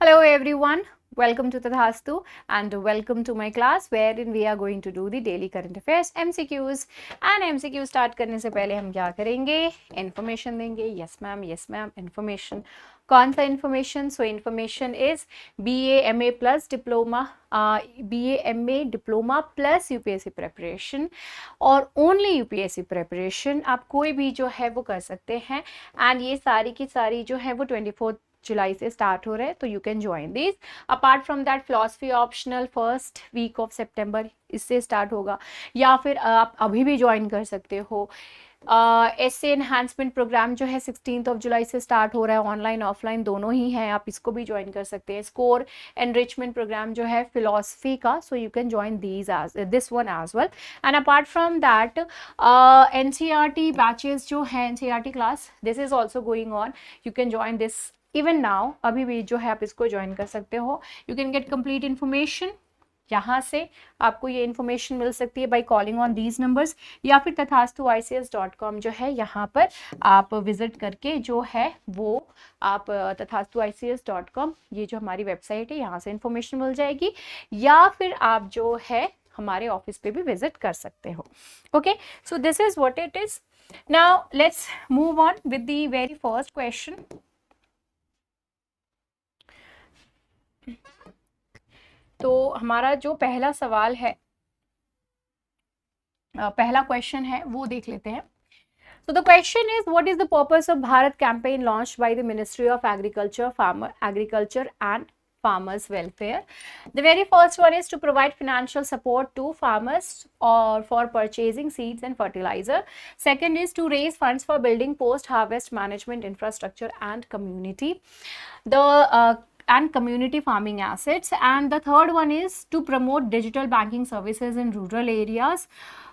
Hello everyone, welcome to Tadhastu and welcome to my class wherein we are going to do the daily current affairs MCQs and MCQ start करने से पहले हम क्या करेंगे, information देंगे. Yes ma'am, information. कौन सा information? So information is BA MA plus diploma, BA MA diploma plus UPSC preparation और only UPSC preparation. आप कोई भी जो है वो कर सकते हैं and ये सारी की सारी जो है वो 24 जुलाई से स्टार्ट हो रहे हैं, तो you can join this. Apart from that philosophy optional first week of सितंबर इससे स्टार्ट होगा, या फिर आप अभी भी ज्वाइन कर सकते हो. एसए एनहांसमेंट प्रोग्राम जो है 16 जुलाई से स्टार्ट हो रहा है, ऑनलाइन ऑफलाइन दोनों ही है, आप इसको भी ज्वाइन कर सकते हैं. स्कोर एनरिचमेंट प्रोग्राम जो है फिलॉसफी का, so you can join this one as well. And apart from that NCERT batches जो है, NCERT class this is also going on, you can join this even now. अभी भी जो है आप इसको ज्वाइन कर सकते हो. You can get complete information, यहाँ से आपको ये इन्फॉर्मेशन मिल सकती है by calling on these numbers, या फिर tathastuics.com जो है यहाँ पर आप विजिट करके जो है वो आप tathastuics.com ये जो हमारी वेबसाइट है यहाँ से इन्फॉर्मेशन मिल जाएगी, या फिर आप जो है हमारे ऑफिस पे भी विजिट कर सकते हो. Okay, so this is what it is. Now let's move on with the very first question. तो हमारा जो पहला सवाल है, पहला क्वेश्चन है वो देख लेते हैं. So the question is, what is the purpose of Bharat campaign launched by the Ministry of Agriculture and Farmers Welfare? The very first one is to provide financial support to farmers or for purchasing seeds and fertilizer. Second is to raise funds for building post-harvest management infrastructure and community community farming assets. And the third one is to promote digital banking services in rural areas.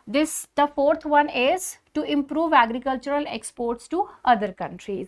The fourth one is to improve agricultural exports to other countries.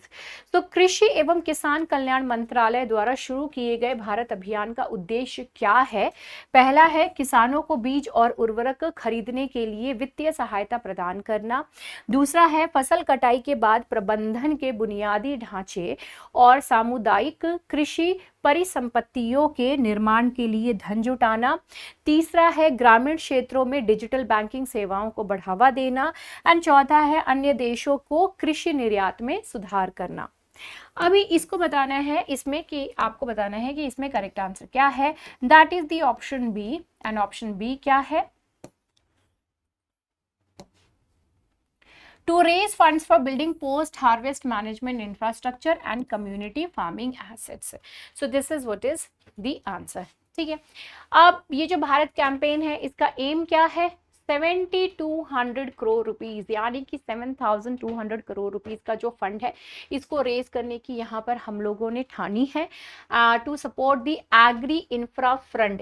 तो कृषि एवं किसान कल्याण मंत्रालय द्वारा शुरू किए गए भारत अभियान का उद्देश्य क्या है? पहला है किसानों को बीज और उर्वरक खरीदने के लिए वित्तीय सहायता प्रदान करना. दूसरा है फसल कटाई के बाद प्रबंधन के बुनियादी ढांचे और सामुदायिक कृषि परिसंपत्तियों के निर्माण के लिए धन जुटाना. तीसरा है ग्रामीण क्षेत्रों में डिजिटल बैंकिंग सेवाओं को बढ़ावा देना. एंड चौथा है अन्य देशों को कृषि निर्यात में सुधार करना. अभी इसको बताना है, इसमें कि आपको बताना है कि इसमें करेक्ट आंसर क्या है. That is the option B. And option B क्या है? To raise funds for building post-harvest management infrastructure and community farming assets. So this is what is the answer. ठीक है. अब ये जो भारत कैंपेन है इसका एम क्या है? 7200 करोड़ रुपीस, यानी कि 7200 करोड़ रुपीस का जो फंड है इसको रेज करने की यहाँ पर हम लोगों ने ठानी है. To support the agri infra fund,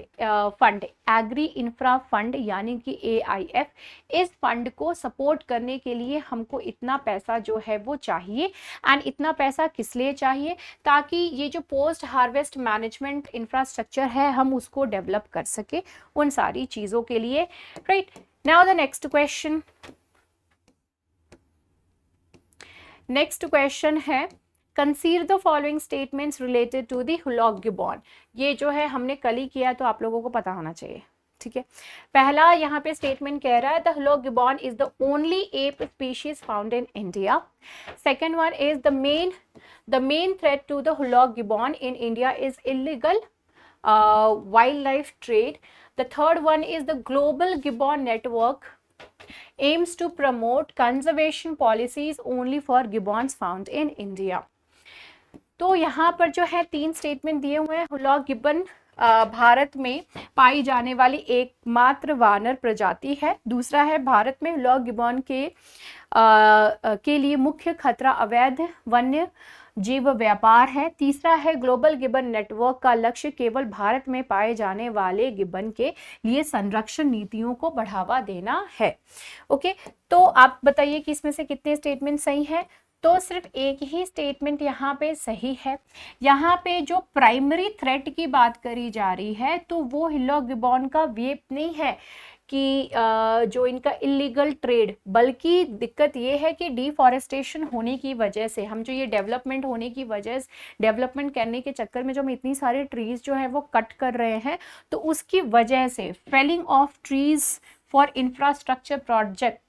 agri infra fund यानी कि AIF. इस फंड को सपोर्ट करने के लिए हमको इतना पैसा जो है वो चाहिए. एंड इतना पैसा किस लिए चाहिए? ताकि ये जो पोस्ट हार्वेस्ट मैनेजमेंट इंफ्रास्ट्रक्चर है हम उसको डेवलप कर सके, उन सारी चीज़ों के लिए. Right. Now the next question. Next question है, consider the following statements related to the Hulog gibbon. ये जो है हमने कल ही किया तो आप लोगों को पता होना चाहिए. ठीक है. पहला यहाँ पे स्टेटमेंट कह रहा है the Hulog gibbon is the only ape species found in India. Second one is the main threat to the Hulog gibbon in India is illegal wildlife trade. The third one is the Global Gibbon Network aims to promote conservation policies only for gibbons found in India. तो यहाँ पर जो है 3 statement दिए हुए हैं. हुलॉग Gibbon Bharat में पाई जाने वाली एकमात्र वानर प्रजाति है. दूसरा है भारत में हुलॉग गिब्बन के लिए मुख्य खतरा अवैध वन्य जीव व्यापार है. तीसरा है ग्लोबल गिब्बन नेटवर्क का लक्ष्य केवल भारत में पाए जाने वाले गिब्बन के लिए संरक्षण नीतियों को बढ़ावा देना है. ओके, तो आप बताइए कि इसमें से कितने स्टेटमेंट सही हैं? तो सिर्फ एक ही स्टेटमेंट यहाँ पे सही है. यहाँ पे जो प्राइमरी थ्रेट की बात करी जा रही है तो वो हुलॉग गिब्बन का वेप नहीं है, कि जो इनका इलीगल ट्रेड, बल्कि दिक्कत ये है कि डिफॉरेस्टेशन होने की वजह से, हम जो ये डेवलपमेंट होने की वजह से, डेवलपमेंट करने के चक्कर में जो हम इतनी सारे ट्रीज जो है वो कट कर रहे हैं, तो उसकी वजह से felling of trees for infrastructure project,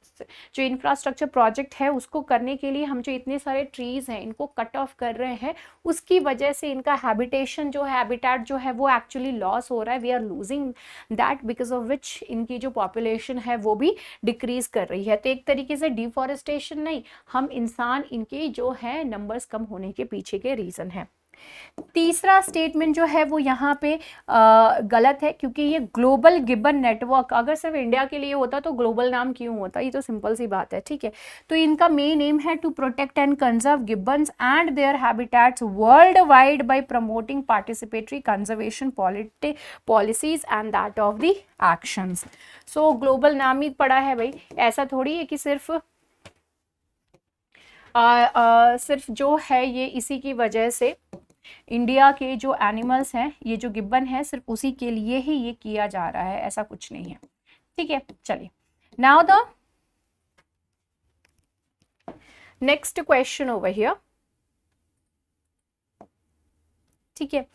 जो इंफ्रास्ट्रक्चर प्रोजेक्ट है उसको करने के लिए हम जो इतने सारे ट्रीज हैं इनको कट ऑफ कर रहे हैं, उसकी वजह से इनका हैबिटेशन जो है, हैबिटेट जो है वो एक्चुअली लॉस हो रहा है। We are losing that, because of which इनकी जो पॉपुलेशन है वो भी डिक्रीज कर रही है। तो एक तरीके से डिफॉरेस्टेशन नहीं, हम इंसान इनके जो है नंबर्स कम होने के पीछे के रीजन है। तीसरा स्टेटमेंट जो है वो यहाँ पे गलत है, क्योंकि ये ग्लोबल गिब्बन नेटवर्क अगर सिर्फ इंडिया के लिए होता तो ग्लोबल नाम क्यों होता, ये तो सिंपल सी बात है, ठीक है। तो इनका मेन एम है to protect and conserve gibbons and their habitats worldwide by promoting participatory conservation policies and that of the actions. So global नाम ही पड़ा है भाई, ऐसा थोड़ी है कि सिर्फ सिर्फ जो है ये इसी की वजह से इंडिया के जो एनिमल्स हैं, ये जो गिब्बन है, सिर्फ उसी के लिए ही ये किया जा रहा है, ऐसा कुछ नहीं है, ठीक है। चलिए, now the next question over here, ठीक है।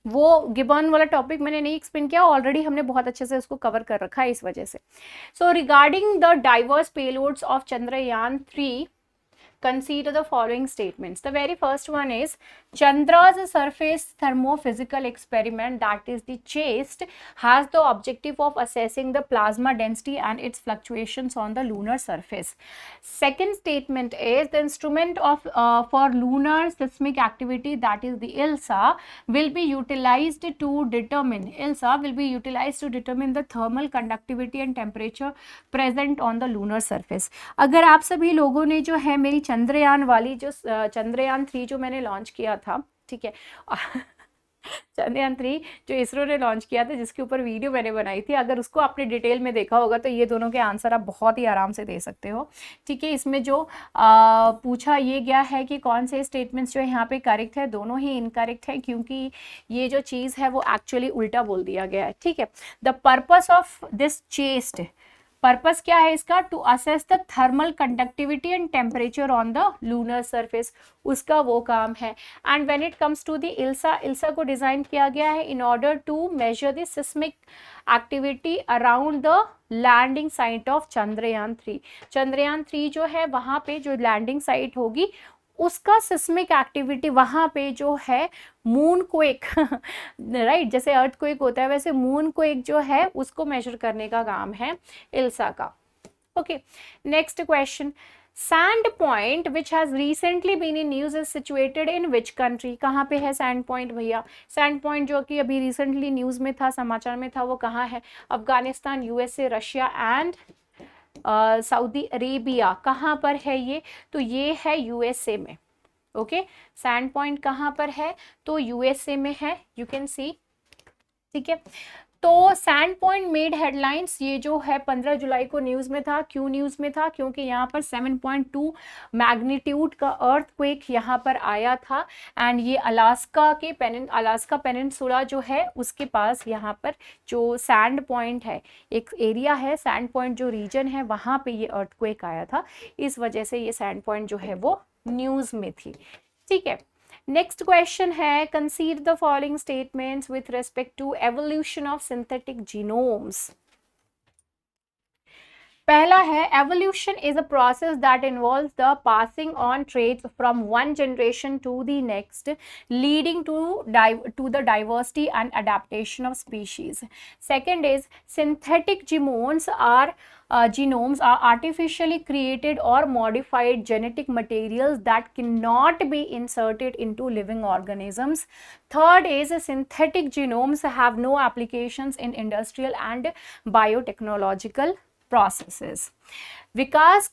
वो गिब्बन वाला टॉपिक मैंने नहीं एक्सप्लेन किया, ऑलरेडी हमने बहुत अच्छे से उसको कवर कर रखा है इस वजह से। So regarding the diverse payloads of Chandrayaan 3, consider the following statements. The very first one is Chandra's surface thermophysical experiment, that is the CHASTE, has the objective of assessing the plasma density and its fluctuations on the lunar surface. Second statement is the instrument of for lunar seismic activity, that is the ILSA, will be utilized to determine the thermal conductivity and temperature present on the lunar surface. अगर आप सभी लोगों ने जो है मेरी चंद्रयान वाली जो चंद्रयान 3 जो मैंने लॉन्च किया था, ठीक है, चंद्रयान 3 जो इसरो ने लॉन्च किया था, जिसके ऊपर वीडियो मैंने बनाई थी, अगर उसको आपने डिटेल में देखा होगा तो ये दोनों के आंसर आप बहुत ही आराम से दे सकते हो, ठीक है। इसमें जो पूछा ये गया है कि कौन से स्टेटमेंट्स जो है यहाँ पे करेक्ट है, दोनों ही इनकरेक्ट है, क्योंकि ये जो चीज़ है वो एक्चुअली उल्टा बोल दिया गया है, ठीक है। The purpose of this ChaSTE, purpose क्या है इसका, to assess the thermal conductivity and temperature on the lunar surface, उसका वो काम है। And when it comes to the ILSA को डिजाइन किया गया है in order to measure the seismic activity around the landing site of Chandrayaan 3। Chandrayaan 3 जो है वहां पे जो लैंडिंग साइट होगी उसका सिस्मिक एक्टिविटी वहां पे जो है मून क्वेक राइट, जैसे अर्थ क्वेक होता है वैसे मून क्वेक जो है उसको मेजर करने का काम है इल्सा का। Okay, next question, Sand Point which has recently been in news is situated in which country, कहाँ पे है सैंड पॉइंट भैया? सैंड पॉइंट जो कि अभी रिसेंटली न्यूज में था, समाचार में था, वो कहाँ है? Afghanistan, USA, Russia and Saudi Arabia. कहाँ पर है ये? तो ये है यूएसए में। ओके, सैंड पॉइंट कहाँ पर है? तो यूएसए में है, यू कैन सी, ठीक है। तो सैंड पॉइंट मेड हेडलाइंस, ये जो है 15 जुलाई को न्यूज में था। क्यों न्यूज में था? क्योंकि यहाँ पर 7.2 मैग्नीट्यूड का अर्थक्वेक यहाँ पर आया था एंड ये अलास्का पेनिनसुला जो है उसके पास यहाँ पर जो सैंड पॉइंट है, एक एरिया है सैंड पॉइंट जो रीजन है, वहाँ पे ये अर्थक्वेक आया था, इस वजह से ये सैंड पॉइंट जो है वो न्यूज में थी, ठीक है। नेक्स्ट क्वेश्चन है, consider the following statements with respect to evolution of synthetic genomes. पहला है, evolution is a process that involves the passing on traits from one generation to the next, leading to the diversity and adaptation of species. Second is, synthetic genomes are artificially created or modified genetic materials that cannot be inserted into living organisms. Third is, synthetic genomes have no applications in industrial and biotechnological processes. विकास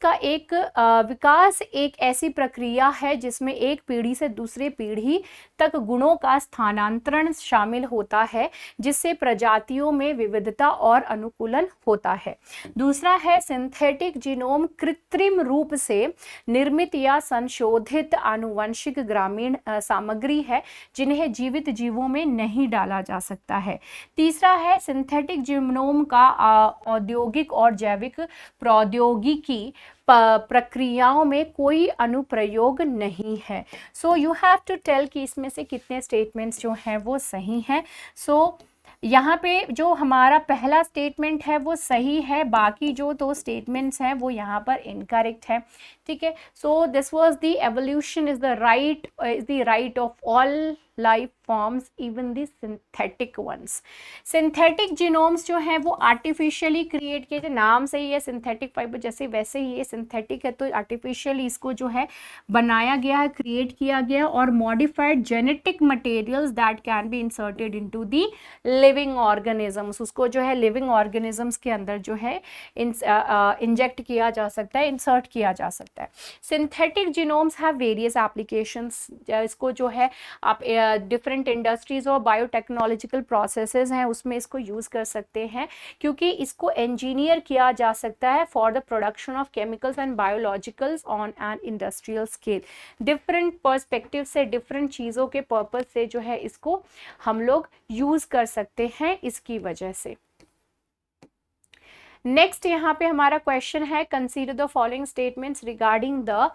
एक ऐसी प्रक्रिया है जिसमें एक पीढ़ी से दूसरे पीढ़ी तक गुणों का स्थानांतरण शामिल होता है, जिससे प्रजातियों में विविधता और अनुकूलन होता है। दूसरा है सिंथेटिक जीनोम, कृत्रिम रूप से निर्मित या संशोधित आनुवंशिक ग्रामीण सामग्री है जिन्हें जीवित जीवों में नहीं डाला जा सकता है। तीसरा है सिंथेटिक जीनोम का औद्योगिक और जैविक प्रौद्योगिकी की प्रक्रियाओं में कोई अनुप्रयोग नहीं है। So you have to tell कि इसमें से कितने स्टेटमेंट्स जो हैं वो सही हैं। सो यहाँ पे जो हमारा पहला स्टेटमेंट है वो सही है, बाकी जो दो स्टेटमेंट्स हैं वो यहाँ पर इनकरेक्ट है। ठीक है, so this was the evolution is the right of all life forms even the synthetic ones. Synthetic genomes जो हैं वो आर्टिफिशियली क्रिएट किए थे, नाम से ही है सिंथेटिक फाइबर, जैसे वैसे ही ये सिंथेटिक है तो आर्टिफिशियली इसको जो है बनाया गया है, क्रिएट किया गया, और modified genetic materials that can be inserted into the living organisms, उसको जो है लिविंग ऑर्गेनिजम्स के अंदर जो है इंजेक्ट किया जा सकता है, इंसर्ट किया जा सकता है। Synthetic genomes have various applications, इसको जो है आप डिफरेंट इंडस्ट्रीज और बायोटेक्नोलॉजिकल प्रोसेसेस हैं उसमें इसको यूज़ कर सकते हैं, क्योंकि इसको इंजीनियर किया जा सकता है for the production of chemicals and biologicals on an industrial scale. Different perspective से, डिफरेंट चीज़ों के पर्पस से जो है इसको हम लोग यूज़ कर सकते हैं इसकी वजह से। नेक्स्ट यहाँ पे हमारा क्वेश्चन है, consider the following statements regarding the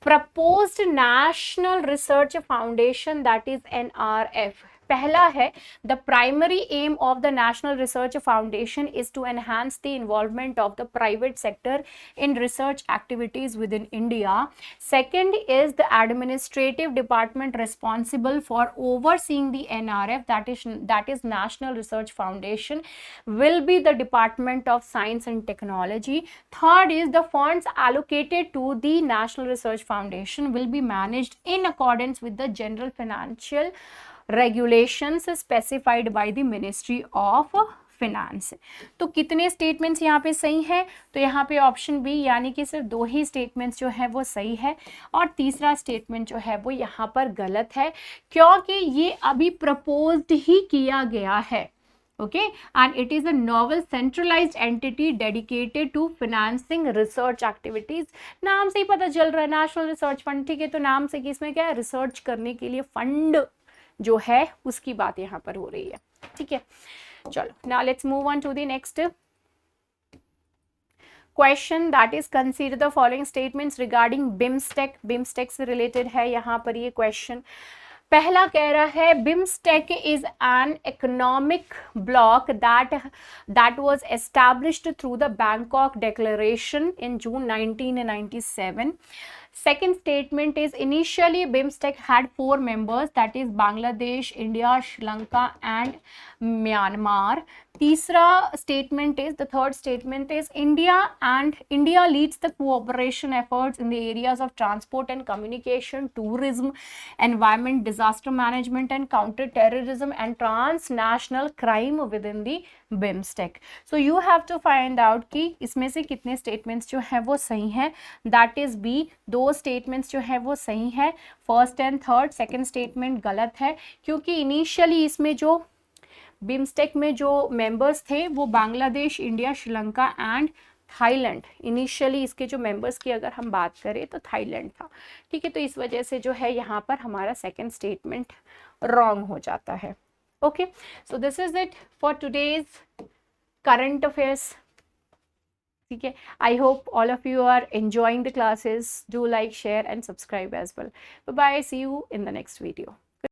proposed national research foundation, that is NRF। पहला है, the primary aim of the National Research Foundation is to enhance the involvement of the private sector in research activities within India. Second is the administrative department responsible for overseeing the NRF, that is National Research Foundation, will be the Department of Science and Technology. Third is the funds allocated to the National Research Foundation will be managed in accordance with the general financial regulations specified by the Ministry of Finance। तो कितने statements यहाँ पे सही हैं? तो यहाँ पे option B यानी कि सिर्फ दो ही स्टेटमेंट्स जो है वो सही है, और तीसरा स्टेटमेंट जो है वो यहाँ पर गलत है, क्योंकि ये अभी प्रपोज्ड ही किया गया है। Okay, and it is a novel centralized entity dedicated to financing research activities। नाम से ही पता चल रहा है नेशनल रिसर्च फंड। ठीक है, तो नाम से कि इसमें क्या है, रिसर्च करने के लिए फंड जो है उसकी बात यहाँ पर हो रही है। ठीक है, चलो now let's move on to the next question, that is consider the following statements regarding BIMSTEC. BIMSTEC से रिलेटेड है यहाँ पर ये क्वेश्चन। पहला कह रहा है, BIMSTEC is an economic bloc that was established through the Bangkok declaration in June 1997। Second statement is initially BIMSTEC had 4 members, that is Bangladesh, India, Sri Lanka and Myanmar. तीसरा statement is, the third statement is India leads the cooperation efforts in the areas of transport and communication, tourism, environment, disaster management and counter-terrorism and transnational crime within the BIMSTEC. So you have to find out कि इसमें से कितने statements जो है वो सही हैं। That is B, दो statements जो है वो सही है, first and third. Second statement गलत है, क्योंकि इनिशियली इसमें जो बिम्स्टेक में जो मेंबर्स थे वो Bangladesh, India, Sri Lanka and Thailand, initially इसके जो मेंबर्स की अगर हम बात करें तो थाईलैंड था। ठीक है, तो इस वजह से जो है यहाँ पर हमारा सेकेंड स्टेटमेंट रॉन्ग हो जाता है। Okay, so this is it for today's current affairs. ठीक है, I hope all of you are enjoying the classes. Do like, share and subscribe as well. Bye bye, see you in the next video.